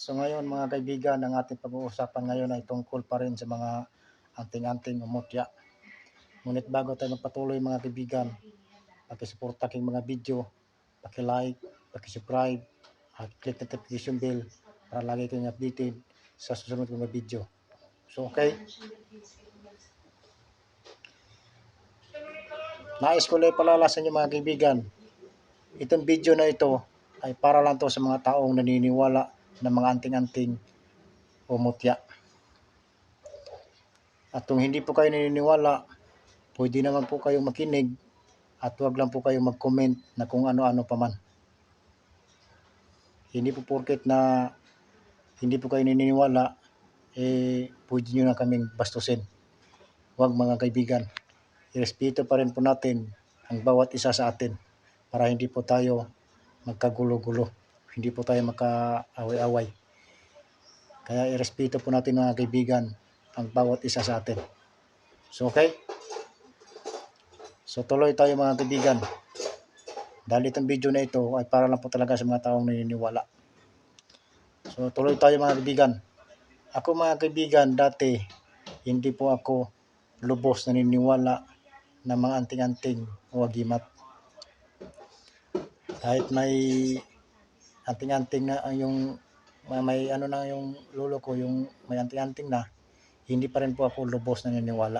So ngayon mga kaibigan, ang ating pag-uusapan ngayon ay tungkol pa rin sa mga anting-anting o mutya. Ngunit bago tayo magpatuloy mga kaibigan, pakisuporta aking mga video, paki-like, paki-subscribe, at click notification bell para lagi kayong updated sa susunod kong mga video. So okay, nais ko lang ipalala sa inyo mga kaibigan, itong video na ito ay para lang to sa mga taong naniniwala ng mga anting-anting o mutya. At kung hindi po kayo naniniwala, pwede naman po kayong makinig at huwag lang po kayong mag-comment na kung ano-ano pa man. Hindi po porket na hindi po kayo naniniwala, pwede nyo na kaming bastusin. Huwag mga kaibigan. Irespeto pa rin po natin ang bawat isa sa atin para hindi po tayo magkagulo-gulo. Hindi po tayo magkaaway-away. Kaya irespeto po natin mga kaibigan ang bawat isa sa atin. So okay? So tuloy tayo mga kaibigan. Dahil itong video na ito ay para lang po talaga sa mga taong naniniwala. So tuloy tayo mga kaibigan. Ako mga kaibigan, dati hindi po ako lubos naniniwala ng mga anting-anting o agimat. Kahit may anting-anting na yung may ano na yung lolo ko, yung may anting-anting na, hindi pa rin po ako lubos naniniwala.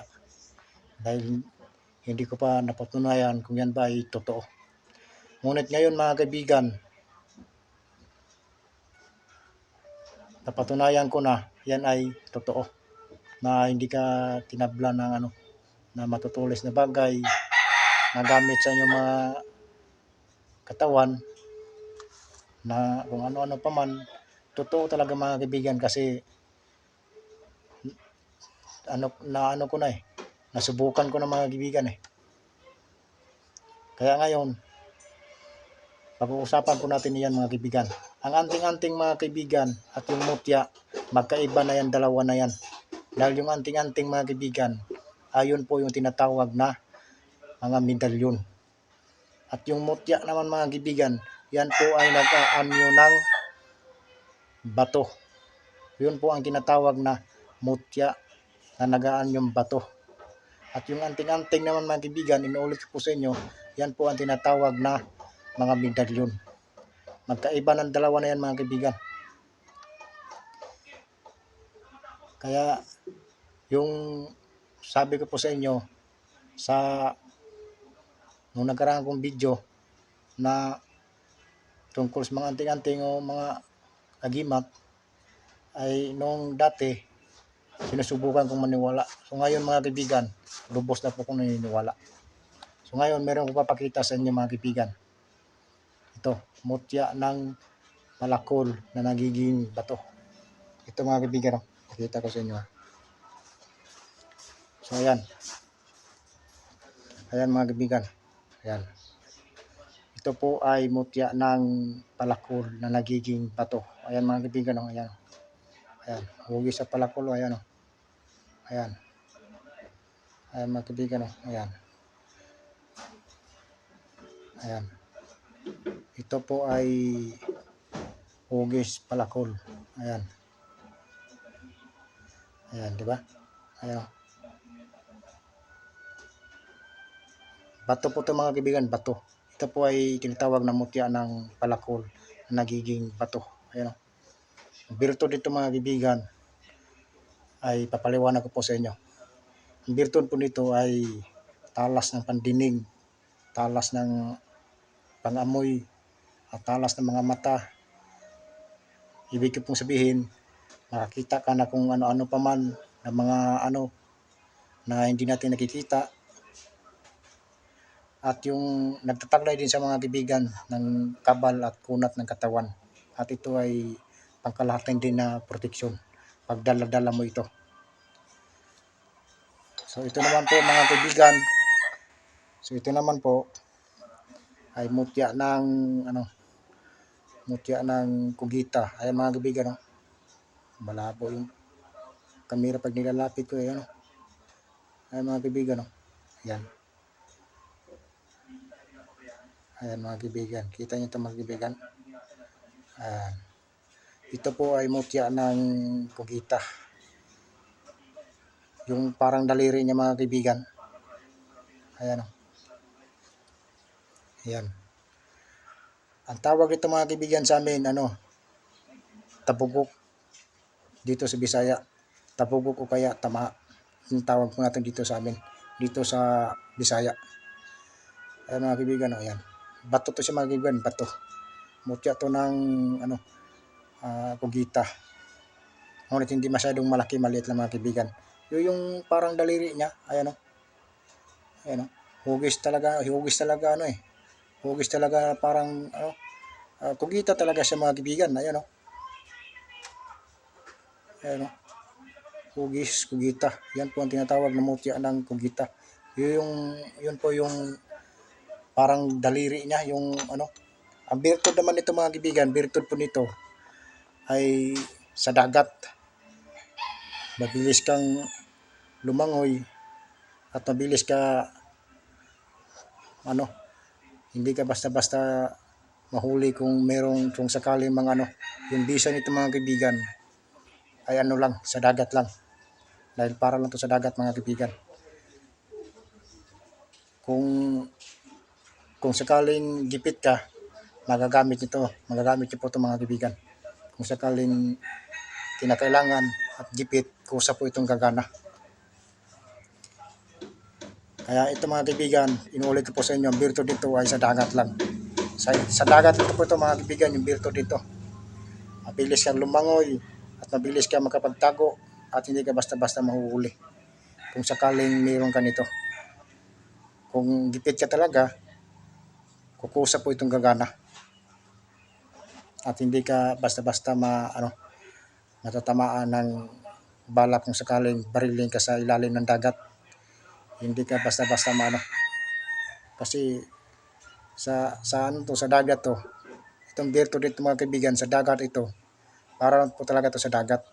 Dahil hindi ko pa napatunayan kung yan ba ay totoo. Ngunit ngayon mga kaibigan, napatunayan ko na yan ay totoo. Na hindi ka tinabla ng na matutulis na bagay na gamit sa inyong mga katawan na kung ano-ano pa man. Totoo talaga mga kaibigan kasi ano ko na nasubukan ko na mga kaibigan Kaya ngayon, pag-uusapan po natin iyan mga kaibigan. Ang anting-anting mga kaibigan at yung mutya, magkaiba na yan, dalawa na yan. Dahil yung anting-anting mga kaibigan, ayon po yung tinatawag na mga medalyon. At yung mutya naman mga kaibigan, yan po ay nag-aanyo ng bato. Yun po ang tinatawag na mutya na nag-aanyong bato. At yung anting-anting naman mga kaibigan, inuulit ko po sa inyo, yan po ang tinatawag na mga medalyon. Magkaiba ng dalawa na yan mga kaibigan. Kaya yung sabi ko po sa inyo sa nung nagkaraan kong video na tungkol sa mga anting-anting o mga agimat ay noong dati sinusubukan kong maniwala. So ngayon mga kaibigan, lubos na po kong naniniwala. So ngayon meron ko papakita sa inyo mga kaibigan. Ito, mutya ng palakol na nagiging bato. Ito mga kaibigan, pakita ko sa inyo. So ayan. Ayan mga kaibigan. Ayan. Ito po ay mutya ng palakol na nagiging bato. Ayan mga kaibigan, ayan. Ayan, hugi sa palakol, ayan Ayan. Ayan mga kaibigan, ayan. Ayan. Ito po ay hugis palakol. Ayan. Ayan, di ba? Ayan. Bato po ito mga kaibigan, bato. Ito po ay tinatawag na mutya ng palakol na nagiging bato. Ayan. Ang birtud dito mga kaibigan ay papaliwanag ko po sa inyo. Ang birtud po nito ay talas ng pandinig, talas ng pangamoy, at talas ng mga mata. Ibig ko pong sabihin, makakita ka na kung ano-ano pa man na mga na hindi natin nakikita. At yung nagtataglay din sa mga kaibigan ng kabal at kunat ng katawan. At ito ay pangkalahatan din na proteksyon pag dala-dala mo ito. So ito naman po mga kaibigan, ay mutya ng mutya ng kugita. Ayan mga kaibigan, malabo yung kamera pag nilalapit ko. Ayan mga kaibigan, ayan. Ayan mga kaibigan, kita nyo ito mga kaibigan. Ayan. Ito po ay mutya ng kugita. Yung parang daliri niya mga kaibigan. Ayan o. Ayan. Ang tawag nito mga kaibigan sa amin, tabugok dito sa Bisaya. Tabugok o kaya tama. Yung tawag po natin dito sa amin. Dito sa Bisaya. Ayan mga kaibigan, ayan. Bato to siya mga kaibigan, bato. Mutya to ng kugita. Ngunit hindi masyadong malaki, maliit lang mga kaibigan. Yung parang daliri niya, ayan o. Ayan o. Hugis talaga Hugis talaga parang kugita talaga siya mga kaibigan. Ayan o. Ayan o. Hugis, kugita. Yan po ang tinatawag na mutya ng kugita. Yun po yung parang daliri niya, yung Ang birtud naman nito mga kaibigan, birtud po nito ay sa dagat. Mabilis kang lumangoy at mabilis ka hindi ka basta-basta mahuli kung sakaling yung bisa nito mga kaibigan ay lang, sa dagat lang. Dahil para lang to sa dagat mga kaibigan. Kung sakaling gipit ka, magagamit niyo po ito mga kaibigan. Kung sakaling kinakailangan at gipit, kusa po itong gagana. Kaya ito mga kaibigan, inuulit ko po sa inyo, ang birtud dito ay sa dagat lang. Sa dagat ito po ito mga kaibigan, yung birtud dito. Mabilis kang lumangoy at mabilis kang makapagtago at hindi ka basta-basta mahuhuli. Kung sakaling mayroon ka nito. Kung gipit ka talaga, kukusa po itong gagana. At hindi ka basta-basta matatamaan ng bala kung sakaling bariling ka sa ilalim ng dagat. Hindi ka basta-basta kasi sa dagat to. Itong birtud dito mga kaibigan, sa dagat ito. Para po talaga to sa dagat.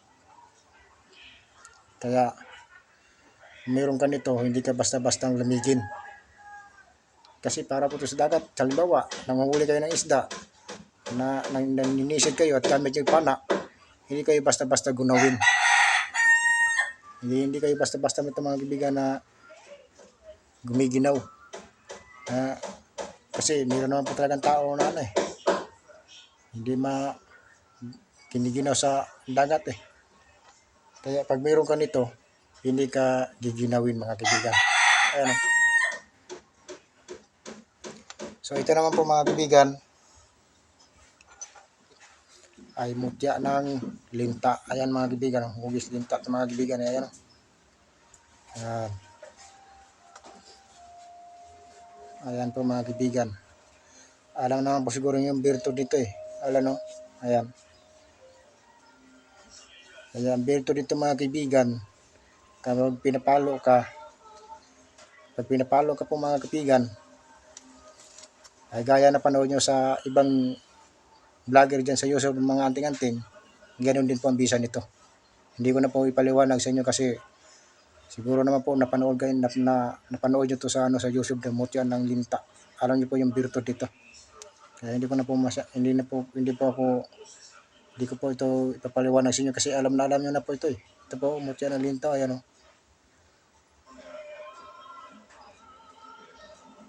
Kaya meron ka nito, hindi ka basta-bastang lamigin. Kasi para po to sa dagat. Halimbawa, nangunghuli kayo ng isda, naninisid kayo at gamit yung pana, hindi kayo basta-basta gunawin. Hindi kayo basta-basta ito mga kaibigan na gumiginaw. Kasi meron naman po talagang tao na hindi kiniginaw sa dagat Kaya pag meron ka nito, hindi ka giginawin mga kaibigan. Ayan o. So ito naman po mga kaibigan ay mutya ng linta. Ayan mga kaibigan, hugis linta ito mga kaibigan. Ayan o. Ayan. Ayan po mga kaibigan. Alam naman po siguro yung birtud dito Alam o. Ayan. Ayan, birtud dito mga kaibigan. Pag pinapalo ka po mga kaibigan, ay gaya na panood nyo sa ibang vlogger dyan sa YouTube, mga anting-anting, ganoon din po ang bisa nito. Hindi ko na po ipaliwanag sa inyo kasi siguro naman po napanood nyo to sa YouTube, ng mutya ng linta. Alam niyo po yung birtud dito. Kaya hindi ko po ito ipapaliwanag sa inyo kasi alam nyo na po ito Ito po, mutya ng linta, ayan o.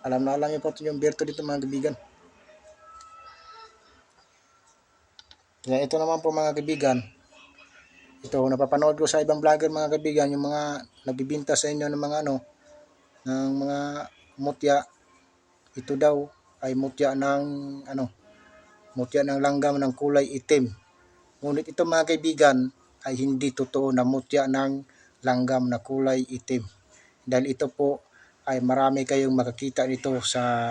Alam nyo po ito yung birtud dito mga kaibigan. Kaya ito naman po mga kaibigan, ito napapanood ko sa ibang vlogger mga kaibigan, yung mga nagbibinta sa inyo ng mga ng mga mutya. Ito daw ay mutya ng langgam ng kulay itim. Ngunit ito mga kaibigan ay hindi totoo na mutya ng langgam na kulay itim. Dahil ito po ay marami kayong makakita nito sa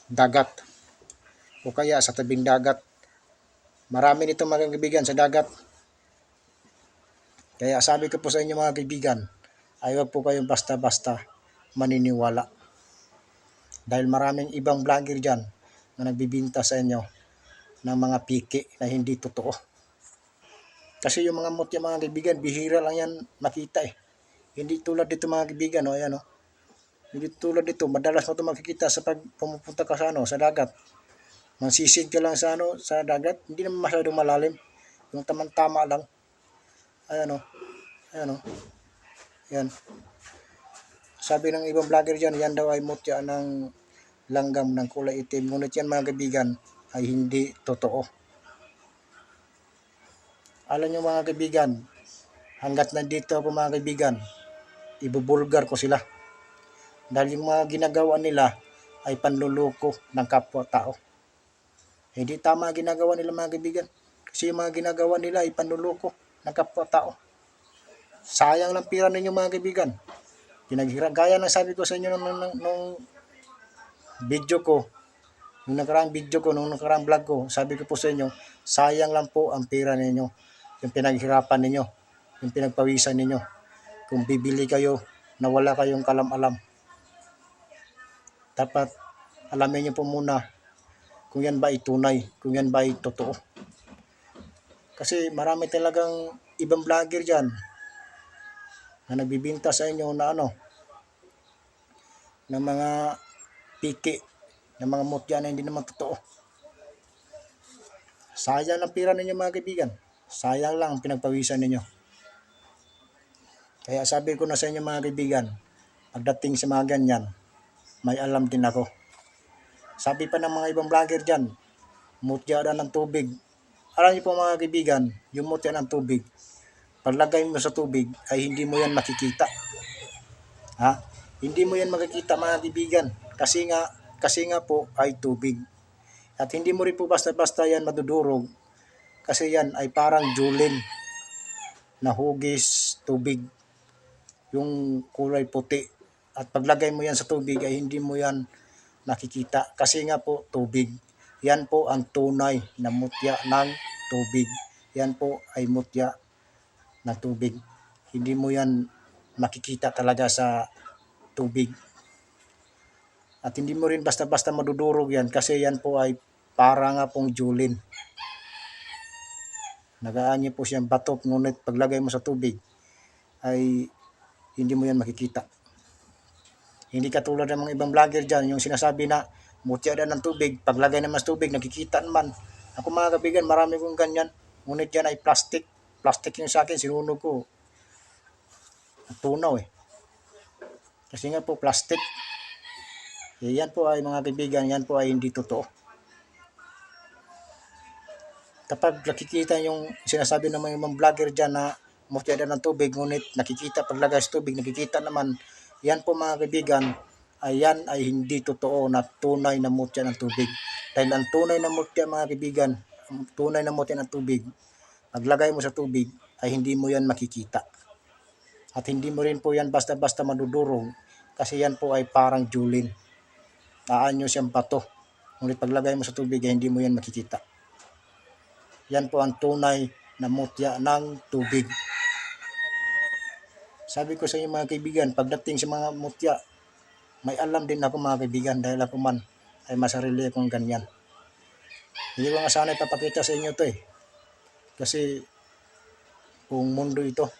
dagat o kaya sa tabing dagat. Marami nito mga kaibigan sa dagat. Kaya sabi ko po sa inyo mga kaibigan, ay huwag po kayong basta-basta maniniwala. Dahil maraming ibang vlogger dyan na nagbibinta sa inyo ng mga piki na hindi totoo. Kasi yung mga mutya mga kaibigan, bihira lang yan makita Hindi tulad dito mga kaibigan, ayan Hindi tulad dito, madalas mo ito makikita sa pag pumupunta ka sa dagat. Mansisid ka lang sa dagat, hindi naman masyadong malalim. Yung tamang-tama lang. Ayan o. Ayan o. Yan. Sabi ng ibang vlogger dyan, yan daw ay mutya ng langgam ng kulay itim. Ngunit yan mga kaibigan ay hindi totoo. Alam nyo mga kaibigan, hanggat nandito ako mga kaibigan, ibubulgar ko sila. Dahil yung mga ginagawa nila ay panluloko ng kapwa-tao. Hindi tama ginagawa nila mga kaibigan. Kasi yung mga ginagawa nila ay panluloko ng kapwa-tao. Sayang lang pira ninyo mga kaibigan. Gaya ng sabi ko sa inyo nung video ko, nung nakaraang video ko, nung nakaraang vlog ko, sabi ko po sa inyo, sayang lang po ang pira ninyo. Yung pinaghirapan ninyo, yung pinagpawisan ninyo. Kung bibili kayo na wala kayong kalam-alam, dapat alamin nyo po muna kung yan ba ay tunay, kung yan ba ay totoo. Kasi marami talagang ibang vlogger dyan na nagbibinta sa inyo na ng mga piki, ng mga mutya na hindi naman totoo. Sayang ang pira ninyo mga kaibigan. Sayang lang ang pinagpawisan ninyo. Kaya sabi ko na sa inyo mga kaibigan, pagdating sa mga ganyan, may alam din ako. Sabi pa ng mga ibang vlogger dyan, mutya na ng tubig. Alam niyo po mga kaibigan, yung mutya ng tubig, paglagay mo sa tubig ay hindi mo yan makikita. Ha? Hindi mo yan makikita mga kaibigan. Kasi nga po ay tubig. At hindi mo rin po basta-basta yan madudurog. Kasi yan ay parang julin na hugis tubig. Yung kulay puti. At paglagay mo yan sa tubig ay hindi mo yan nakikita. Kasi nga po tubig. Yan po ang tunay na mutya ng tubig. Yan po ay mutya ng tubig. Hindi mo yan makikita talaga sa tubig. At hindi mo rin basta-basta madudurog yan kasi yan po ay para nga pong julin. Nagaanyo po siyang batok, ngunit paglagay mo sa tubig ay hindi mo yan makikita. Hindi katulad ng mga ibang vlogger dyan, yung sinasabi na mutya na ng tubig, paglagay naman sa tubig, nakikita naman. Ako mga kaibigan, marami kong ganyan, ngunit yan ay plastic. Plastic yung sa akin, sinunog ko. Tunaw eh. Kasi nga po plastic. Yan po ay mga kaibigan, yan po ay hindi totoo. Kapag nakikita yung sinasabi ng mga ibang vlogger dyan na mutya na ng tubig, ngunit nakikita paglagay sa tubig, nakikita naman, yan po mga kaibigan, yan ay hindi totoo na tunay na mutya ng tubig. Dahil ang tunay na mutya mga kaibigan, ang tunay na mutya ng tubig, paglagay mo sa tubig ay hindi mo yan makikita. At hindi mo rin po yan basta-basta madudurog kasi yan po ay parang julin. Aanyo siyang bato. Ngunit paglagay mo sa tubig ay hindi mo yan makikita. Yan po ang tunay na mutya ng tubig. Sabi ko sa inyo mga kaibigan, pagdating sa mga mutya, may alam din ako mga kaibigan dahil ako man ay masarili akong ganyan. Hindi ko nga sana ipapakita sa inyo to eh. Kasi buong mundo ito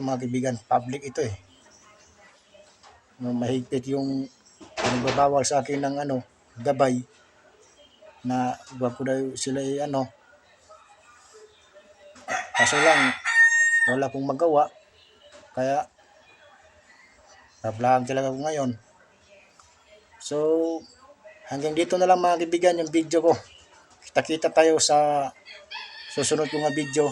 mga kaibigan, public ito eh. Mahigpit yung nagbabawal sa akin ng gabay na wag ko daw sila kaso lang wala akong magawa kaya vlog talaga ako ngayon. So hanggang dito na lang mga kaibigan yung video ko. Kita-kita tayo sa susunod kong video.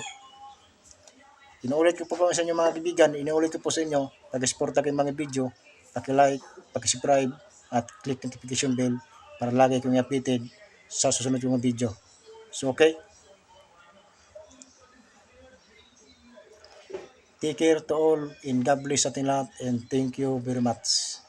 Inuulit ko po sa inyo mga kaibigan, inuulit ko po sa inyo, pag-suporta kayo mga video, paki-like, paki-subscribe at click notification bell para lagi kong updated sa susunod kong video. So okay? Take care to all and God bless ating lahat and thank you very much.